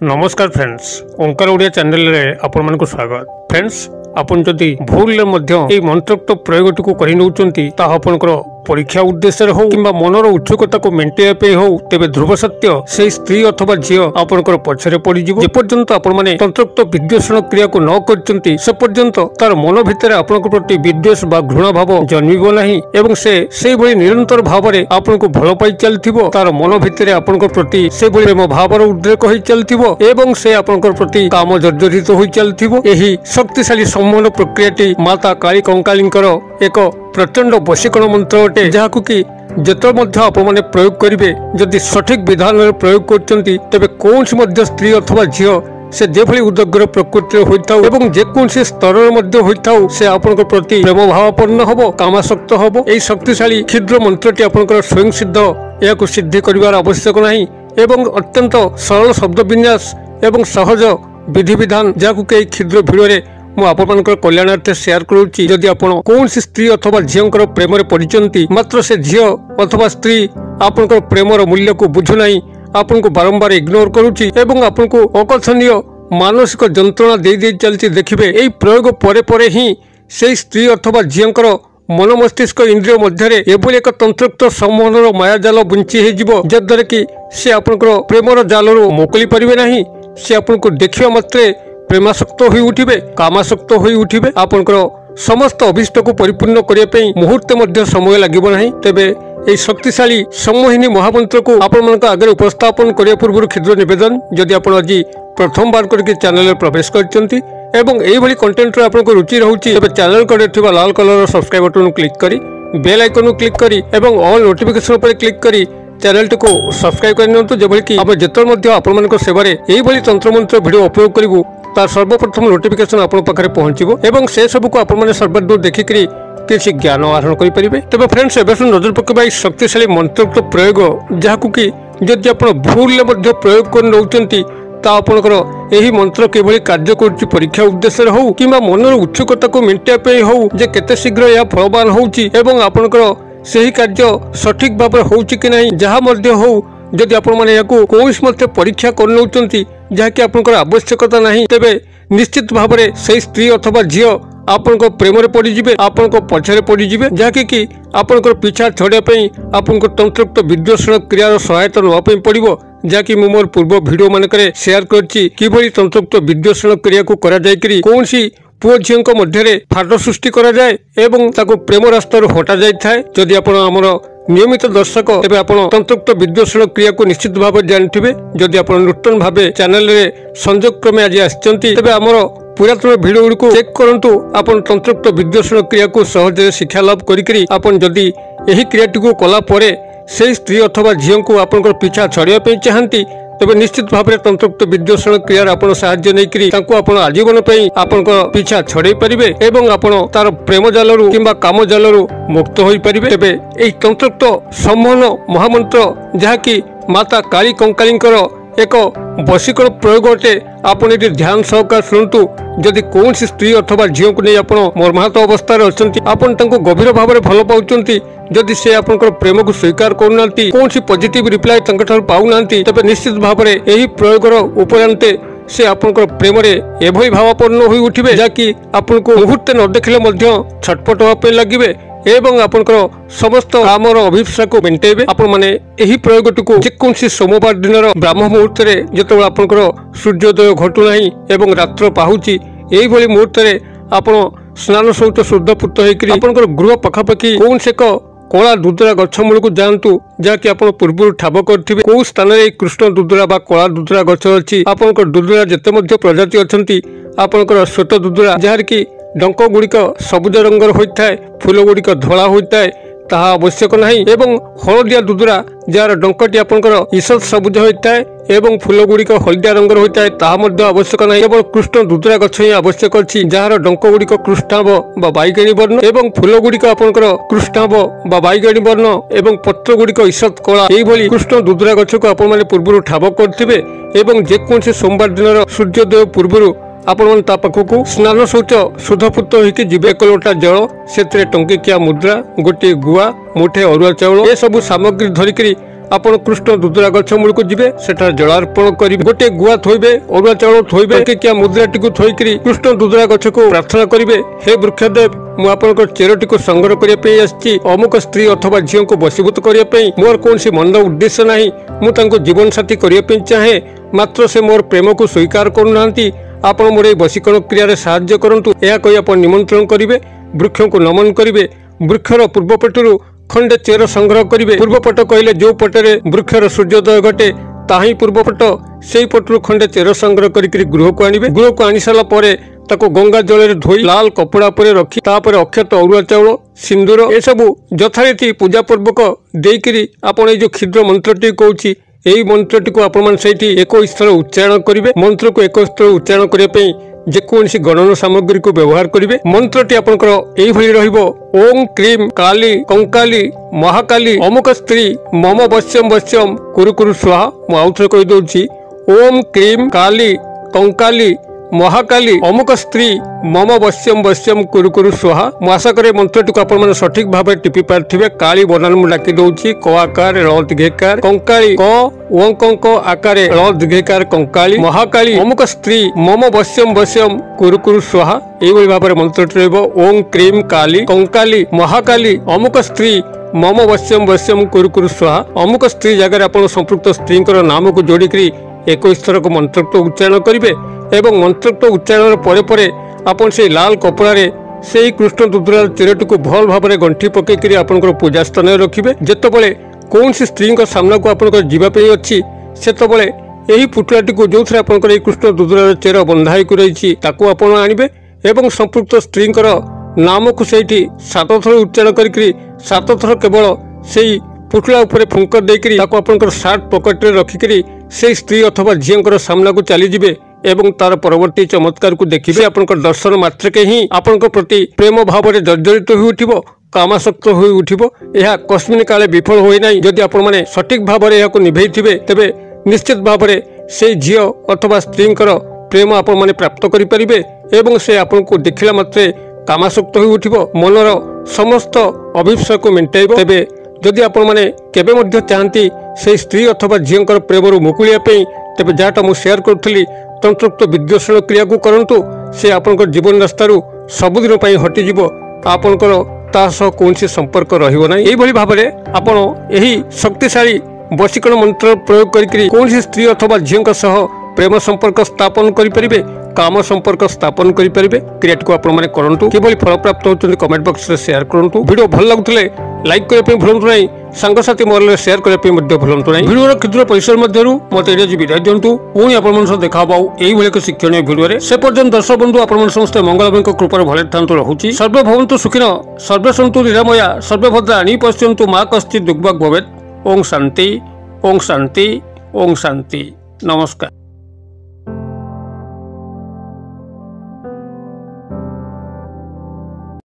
नमस्कार फ्रेंड्स, ओंकार ओडिया चैनल रे आपण मन को स्वागत। फ्रेंड्स, आपण जदि भूल ए मंत्रोक्त प्रयोग टी कर नौचंती ता आपनकर परीक्षा उद्देश्य हो किंबा मनर उत्सुकता को मेंटेन हो तेबे ध्रुव सत्य से स्त्री अथवा झील आपनकर पछरे पड़ी जिवो। जे पर्यंत आपण माने तंत्रोक्त विद्वेषण क्रिया को न करचंती से पर्यंत तार मन भितर आपनकर प्रति विद्वेष बा घृणा भाव जन्मिबो नाही एवं से भली निरंतर भाव रे आपनको भल पाई चलथिबो। तार मन भितर आपनकर प्रति से भली प्रेम भावर उद्रेक होई चलथिबो एवं से आपनकर प्रति काम जर्जरित होई चलथिबो। एही शक्तिशाली सम्मोहन प्रक्रियाटी माता काली कंकालींकर एक प्रचंड वशीकरण मंत्र अटे, जहाकु कि जेतो मध्य आप माने प्रयोग करिवे जदि सठिक विधान रे प्रयोग करचंती तेबे कोनसी मध्य स्त्री अथवा झियो से जेभली उदग्र प्रकृति होइताउ एवं जे कोनसी स्तर रे मध्य होइताउ से आपनक प्रति प्रेम भावपूर्ण हबो, कामासक्त हबो। एई शक्तिशाली क्षुद्र मंत्रटी आपनकर स्वयं सिद्ध याकु सिद्धि करिवार आवश्यक नाही एवं अत्यंत सरल शब्द विन्यास एवं सहज विधि विधान जहाकु के क्षुद्र भिडियो रे मु आपनकर कल्याणार्थे शेयर करूची। जदि आपण कोनसी स्त्री अथवा झियंकर प्रेम रे पडिचंती मात्र से झियो अथवा स्त्री आपनकर प्रेमर मूल्य को बुझु नाही, आपनको बारंबार इग्नोर करूची एवं आपनको अकथनीय मानसिक जंत्रणा दे दे चलती देखिबे। एई प्रयोग परे परे ही से स्त्री अथवा झियंकर मन मस्तिष्क इंद्रिय मध्य एभली एक तंत्रोक्त सम्मोहनर मायाजाल बुंची हे जिवो, जद्वारा कि से आपनकर प्रेमर जालरू मोकली परिबे नाही। से आपनको देखिबा मात्रे प्रेमासक्त होई उठिबे, कामासक्त होई उठिबे। आपनकर समस्त अभिष्ट को परिपूर्ण करिया पई मुहूर्त मध्य समय लागिबो नाही। तेबे एई शक्तिशाली सम्मोहिनी महामंत्र को आपण मनक आगे उपस्थापन करिया पूर्व क्षुद्र निवेदन, जदि आपण आज प्रथम बार करके चैनल प्रवेश करचंती एवं एई भली कंटेंट रे आपनको रुचि रहउची तेबे चैनल करे थिबा लाल कलर सब्सक्राइब बटन क्लिक करी बेल आइकन क्लिक करी एवं ऑल नोटिफिकेशन पर क्लिक करी चैनल को सब्सक्राइब कर नियंतु, जेभली कि हम जेतर मध्य आपण मनक सेवारे एई भली तंत्र मंत्र वीडियो अपलोड करिवु तार सर्वप्रथम नोटिफिकेशन आपण पाखरे पहुंचीबो एवं से सब को आपण माने सर्वदूर देखिकरी किसी ज्ञान आहरण करि परिबे। तबे फ्रेंड्स, एबे नजर पकेबा शक्तिशाली मंत्रोक्त प्रयोग जहाकु कि जदि आपण भूल ले मध्य प्रयोग कर नउचंती ता आपनकर एही मंत्र केवली कार्य करछि परीक्षा उद्देश्य हो किंबा मनर उत्सुकता को मेंटेन पे हो जे केते शीघ्र या फलवान होउची एवं आपनकर सेही कार्य सठिक भाव होउची कि नाही जहा मध्य हो। जदि आपण माने याकू कोइस मते परीक्षा कर नउचंती जहाकि आपनकर आवश्यकता नाही तेबे निश्चित भाव रे सेही स्त्री अथवा झियो आपनको प्रेम रे पड़ी जिबे, आपनको पछरे पड़ी जिबे, जहाकि कि आपनकर पीछा छड़े पई आपनको तंत्रोक्त विद्वेषण क्रियार सहायता नवा पई पड़िबो, जहाकि मु मोर पूर्व वीडियो मानकरे शेयर करछि किभली तंत्रोक्त विद्वेषण क्रिया को करा जाय करी कोनसी पुओ झियंक मध्यरे फाट सृष्टि करा जाय एवं ताको प्रेम रास्तार हटा जाय थाए। जदि आपण हमर नियमित दर्शक तेबे आपण तंत्रोक्त विद्वेषण क्रिया को निश्चित भाव जानथिबे। जदि आपण नूतन भावे चैनल रे संयोग क्रमे आज आछंती तेबे हमर पुरातन वीडियो गुडी को चेक करंतु। आपण तंत्रोक्त विद्वेषण क्रिया को सहज शिक्षा लाभ करिकरी आपण जदि एही क्रियाटी को कला परे से स्त्री अथवा झियो को आपनकर पीछा छड़िया पे चाहंती तेबे निश्चित भाव में तंत्रोक्त विद्वेषण क्रियार आपण साहाय्य नैकरी तांको आपण आजीवन पई आपनकर पीछा छड़े परिबे एवं आपण तार प्रेम जालरू किंबा काम जालरू मुक्त होई परिबे। तेबे एई तंत्रोक्त सम्मोहन महामंत्र जहाकि माता काली कंकालींकर एक वशीकरण प्रयोग अटे, आपण एटी ध्यान सहकार शुणुतु। जदि कौन स्त्री अथवा झियो को नहीं आपण मर्माहत अवस्था अछंती, आपण तांको गभीर भाव में भल पाउचंती, जदि से आपनकर प्रेम को स्वीकार करूनांती कौन पॉजिटिव रिप्लाई तांका ठार पाउनांती तेबे निश्चित भाव में एही प्रयोगर उपरांते से आपनकर प्रेम रे एभई भावपूर्ण होई उठिबे, जाकि आपनको मुहूर्त न देखले मध्य छटपट होवा पे लागिबे एवं आपनकर समस्त कामर अभिप्सा को मेंटेबे। आपण माने एही प्रयोगटी को जेकोनसी सोमवार दिनर ब्राह्म मुहूर्त रे जेतबे आपनकर सूर्योदय घटु नाही एवं रात्र पाहुची एही भली मुहूर्त रे आपण स्नान सहित शुद्धपूत होइकरी आपनकर गृह पखापखी कौन से कला दुदरा गछ मूल को जातु, जहाँकि आप पूर्व ठाब करथिबे कौ स्थान रे कृष्ण दुदरा बा कला दुदरा गछ अछि। आपनकर दुदरा जेते मध्य प्रजाति अछंती आपनकर श्वेत दुदरा जहार कि डंक गुड़िक सबुज रंगर होता है, फूल गुड़िक धला होता है ताहा आवश्यक नहीं एवं हलदिया दुदरा जार डंकटी आपनकर ईषद सबुज होता है एवं फूल गुड़िक हलदिया रंगर होता है ताहा मध्य आवश्यक नहीं। केवल कृष्ण दुदरा गछ ही आवश्यक अछि जार डंक गुड़िक कृष्णाभ बा बैगणी वर्ण एवं फूल गुड़िक आपनकर कृष्णाभ बा बैगणी वर्ण एवं पत्र गुड़िक ईषद कला। एही भली कृष्ण दुदरा गछ को आपण माने पूर्व ठाब करथिबे एवं जेकोनसी सोमवार दिन सूर्योदय पूर्व आपण ता पाखकु स्नान शौच शुद्धपुत होइकि जिबे। एक लोटा जल से टंकिकिया मुद्रा गोटे गुआ मुठे अरुआ चाउल ए सब सामग्री धरिकी आपण कृष्ण दुदुरा गछ मूल को जिबे। सेठा जलार्पण करिवे, गोटे गुआ थोइबे, अरुआ चाउल थोइबे, टंकिकिया मुद्राटी को थोइकरी कृष्ण दुदुरा गछ को प्रार्थना करिवे, हे वृक्षदेव मु आपनक चेरटी को संग्रह करिया पे आछि। अमुक स्त्री अथवा झियो को वशीभूत करिया पे मोर कोनसी मंद उद्देश्य नाही। मु तांको जीवन साथी करिया पे चाहे, मात्र से मोर प्रेम को स्वीकार करू नांती। आपण मोर वशीकरण क्रिया रे सहाय्य करंतु। एहा कहि आपण निमंत्रण करिवे, वृक्ष को नमन करिवे। वृक्षर पूर्व पटरु खंडे चेर संग्रह करिवे। पूर्वपट कहले जो पटरे वृक्षर सूर्योदय घटे ताही पूर्वपट, सेई पटरु खंडे चेर संग्रह करिकरी गृह को आनिबे। गृह को आनी साला परे ताको गंगा जल रे धोई लाल कपड़ा पर रखी तापर अक्षत अरुआ चाउल सिंदूर ए सबु यथारीति पूजा पूर्वक देइकरी आपण ए जो क्षुद्र मंत्रटी कहूची एई मंत्रटी को आपण मान सेठी 21 थर उच्चारण करिवे। मंत्र को 21 थर उच्चारण करिया पई जेकोसी गणन सामग्री को व्यवहार करिवे। मंत्रटी आपनकर एई भली रहिबो, ओम क्रीम काली कंकाली महाकाली अमुक स्त्री मम वश्यम वश्यम कुरु कुरु स्वाहा। मु आउथरे कहि दउची, ओम क्रीम काली कंकाली महाकाली अमुक स्त्री मम वश्यम वश्यम कुरु कुरु स्वाहा। मु आशा करे मंत्रटी को आपण माने सठिक भाबे टिपि पारथिबे। काली बनान मु डाकी दउची, क आकार र दीर्घकार कंकाली, क ओंक आकार र दीर्घकार कंकाली, महाकाली अमुक स्त्री मम वश्यम वश्यम कुरु कुरु स्वाहा। एई भली भाबे मंत्रटी रहबो, ओम क्रीम काली कंकाली महाकाली अमुक स्त्री मम वश्यम वश्यम कुरु कुरु स्वाहा। अमुक स्त्री जगह आपण संपृक्त स्त्री नाम को जोड़िकी 21 थर को मंत्रोक्त उच्चारण करिवे एवं मंत्रोक्त उच्चारण परे परे आपण से लाल कपड़ा रे सेई कृष्ण दुदुरा चेरटी को भल भाव में गंठी पकईकरी आपनकर पूजा स्थान रखिबे। जेतेबेले कौनसी स्त्री सामना को आपनकर जीवा पे अछि सेतेबेले एही पुटलाटी को जो थरे आपनकर एई कृष्ण दुदुरा चेर बंधाई को रहिछि ताको आपण आनिबे एवं संपृक्त स्त्री नाम को सेठी 7 थर उच्चारण करिकरी 7 थर केवल सेई पुटला उपरे फुंकर देकरी ताको आपनकर शार्ट पॉकेट रे रखिकरी से स्त्री अथवा झियंकर सामना को चली जिबे एवं तार परवर्ती चमत्कार को देखिबे। आपनकर दर्शन मात्र के ही आपनकर प्रति प्रेम भाव में जर्जरित हो उठिबो, कामासक्त हो उठिबो। यह कस्मिन काले विफल होई नाही। जदि आपण माने सठिक भाव में याको निभेइथिबे तेबे निश्चित भाव में से झियो अथवा स्त्रींकर प्रेम आपण माने प्राप्त करि परिबे एवं से आपनको देखिला मात्रे कामासक्त हो उठिबो, मनर समस्त अभिप्सा को मेंटाइबो। तेबे जदि आपण माने केबे मध्य चाहती से स्त्री अथवा झियंकर प्रेमरू मुकुलिया पे तेबे जाटा मु शेयर करथली तंत्रोक्त विद्वेषण क्रिया को करंतु। से आपनकर जीवन रास्तारू सबुदिन पई हटि जिवो, आपनकर ता सह कोनसी संपर्क रहिबो नै। एई भली भाबरे आपण एही शक्तिशाली वशीकरण मंत्र प्रयोग करिकरी कोनसी स्त्री अथवा झियंक सह प्रेम संपर्क स्थापन करि परिबे, काम संपर्क स्थापन करि परिबे। क्रियाट को आपण माने करंतु। किबोली फल प्राप्त होचुनी कमेंट बॉक्स रे शेयर करंतु। वीडियो भल लागुतले लाइक करे पे भूलंतु नै, सांगसाथी मोरले शेयर करे पे मध्ये भूलंतु नै। वीडियो रो क्षुद्र परिसर मध्यरु मते एडे जी विदाय दियंतु। पुणी आपण मन सह देखा बाउ एई भले के शिक्षणीय वीडियो रे। से पर्यंत दर्शक बंधु आपण मन समस्त मंगलमय कृपार भले थांतु रहूची। सर्वे भवन्तु सुखिनो, सर्वे सन्तु निरामया, सर्वे भद्राणि पश्यन्तु मा कश्चित् दुर्भाग् भवेत्। ओम शांति, ओम शांति, ओम शांति। नमस्कार।